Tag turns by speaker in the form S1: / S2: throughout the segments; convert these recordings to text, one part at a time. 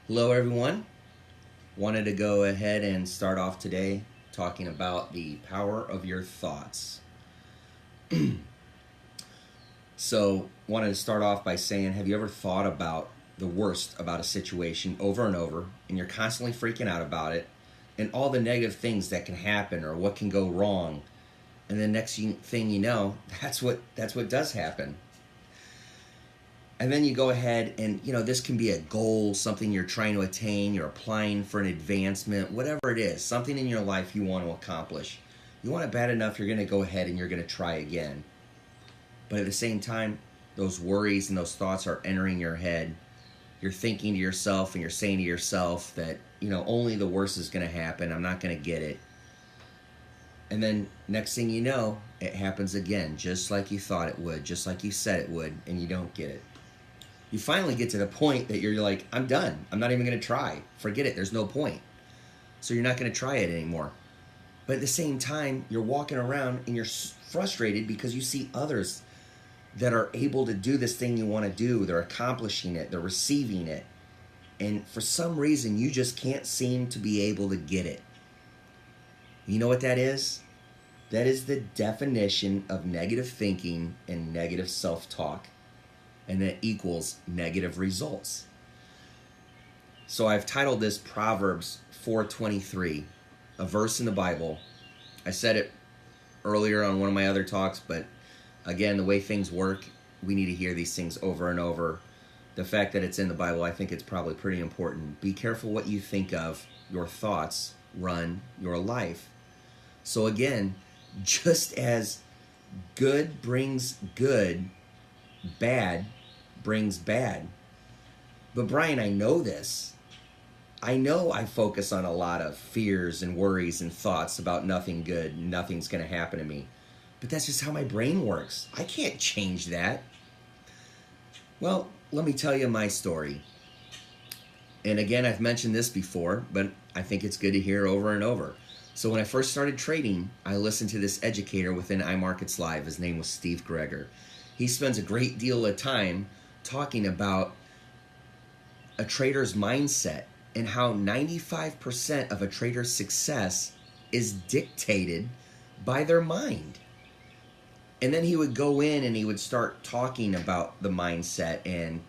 S1: Hello, everyone. Wanted to go ahead and start off today talking about the power of your thoughts. So, wanted to start off by saying, have you ever thought about the worst about a situation over and over, and you're constantly freaking out about it, and all the negative things that can happen or what can go wrong, and the next thing you know, that's what does happen. And then you go ahead and, this can be a goal, something you're trying to attain, you're applying for an advancement, whatever it is, something in your life you want to accomplish. You want it bad enough, you're going to go ahead and you're going to try again. But at the same time, those worries and those thoughts are entering your head. You're thinking to yourself and you're saying to yourself that, only the worst is going to happen. I'm not going to get it. And then next thing you know, it happens again, just like you thought it would, just like you said it would, and you don't get it. You finally get to the point that you're like, I'm done. I'm not even going to try. Forget it. There's no point. So you're not going to try it anymore. But at the same time, you're walking around and you're frustrated because you see others that are able to do this thing you want to do. They're accomplishing it. They're receiving it. And for some reason, you just can't seem to be able to get it. You know what that is? That is the definition of negative thinking and negative self-talk. And that equals negative results. So I've titled this Proverbs 4:23, a verse in the Bible. I said it earlier on one of my other talks, but again, the way things work, we need to hear these things over and over. The fact that it's in the Bible, I think it's probably pretty important. Be careful what you think of. Your thoughts run your life. So again, just as good brings good, bad brings bad. But Brian, I know this. I know I focus on a lot of fears and worries and thoughts about nothing good, nothing's going to happen to me. But that's just how my brain works. I can't change that. Well, let me tell you my story. And again, I've mentioned this before, but I think it's good to hear over and over. So when I first started trading, I listened to this educator within iMarkets Live. His name was Steve Greger. He spends a great deal of time talking about a trader's mindset and how 95% of a trader's success is dictated by their mind. And then he would go in and he would start talking about the mindset and,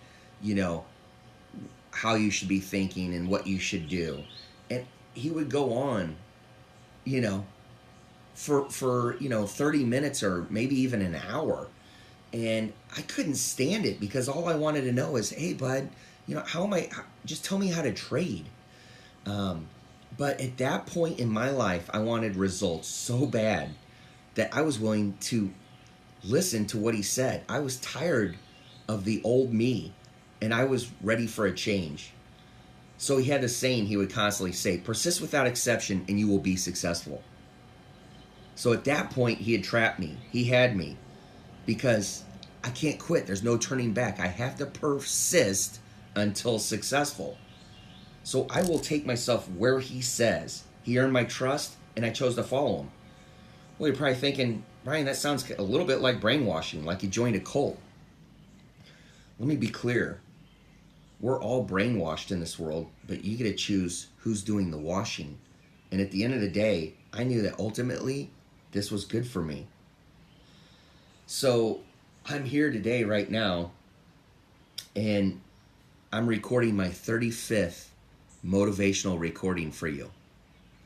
S1: how you should be thinking and what you should do. And he would go on, for 30 minutes or maybe even an hour. And I couldn't stand it because all I wanted to know is, hey, bud, just tell me how to trade. But at that point in my life, I wanted results so bad that I was willing to listen to what he said. I was tired of the old me and I was ready for a change. So he had this saying he would constantly say, persist without exception and you will be successful. So at that point, he had trapped me. He had me. Because I can't quit. There's no turning back. I have to persist until successful. So I will take myself where he says. He earned my trust, and I chose to follow him. Well, you're probably thinking, Brian, that sounds a little bit like brainwashing, like you joined a cult. Let me be clear. We're all brainwashed in this world, but you get to choose who's doing the washing. And at the end of the day, I knew that ultimately this was good for me. So I'm here today right now, and I'm recording my 35th motivational recording for you.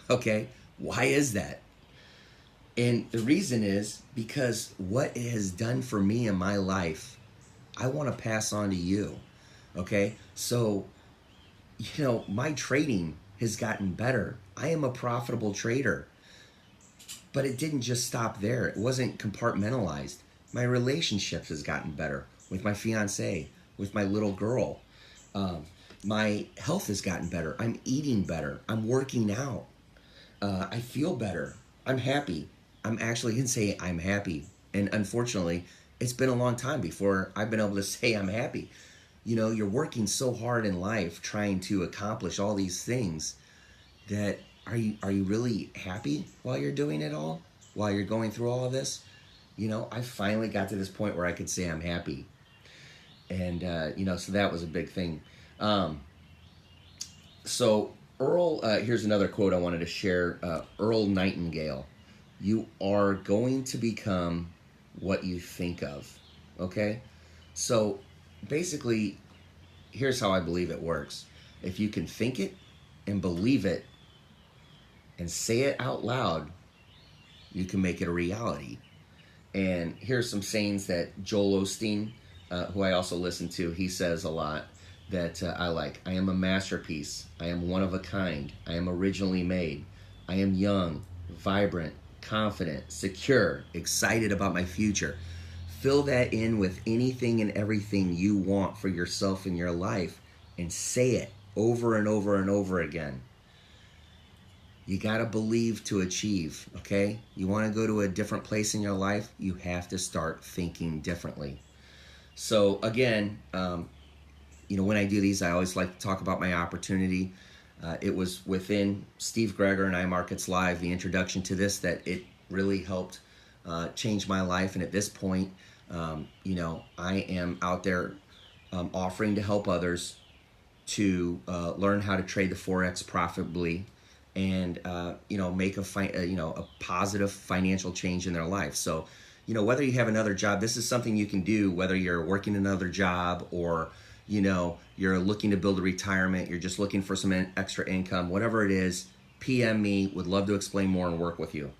S1: Okay, why is that? And the reason is because what it has done for me in my life, I want to pass on to you. Okay, so, my trading has gotten better. I am a profitable trader. But it didn't just stop there. It wasn't compartmentalized. My relationships has gotten better with my fiance, with my little girl. My health has gotten better. I'm eating better. I'm working out. I feel better. I'm happy. I'm actually going to say I'm happy. And unfortunately, it's been a long time before I've been able to say I'm happy. You're working so hard in life trying to accomplish all these things that are you really happy while you're doing it all? While you're going through all of this? I finally got to this point where I could say I'm happy. And, so that was a big thing. So Earl, here's another quote I wanted to share. Earl Nightingale, you are going to become what you think of. Okay? So basically, here's how I believe it works. If you can think it and believe it and say it out loud, you can make it a reality. And here's some sayings that Joel Osteen, who I also listen to, he says a lot that I like. I am a masterpiece. I am one of a kind. I am originally made. I am young, vibrant, confident, secure, excited about my future. Fill that in with anything and everything you want for yourself in your life and say it over and over and over again. You got to believe to achieve, okay? You want to go to a different place in your life, you have to start thinking differently. So again, when I do these, I always like to talk about my opportunity. It was within Steve Greger and iMarkets Live, the introduction to this, that it really helped change my life. And at this point, I am out there offering to help others to learn how to trade the Forex profitably and make a positive financial change in their life. So whether you have another job, this is something you can do whether you're working another job or you're looking to build a retirement, you're just looking for some extra income, whatever it is. PM me, would love to explain more and work with you.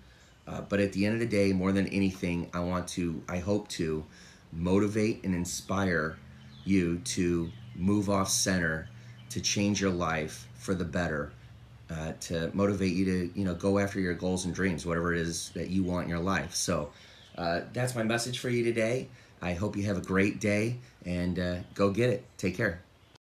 S1: But at the end of the day, more than anything, I hope to motivate and inspire you to move off center, to change your life for the better, to motivate you to go after your goals and dreams, whatever it is that you want in your life. So that's my message for you today. I hope you have a great day and go get it. Take care.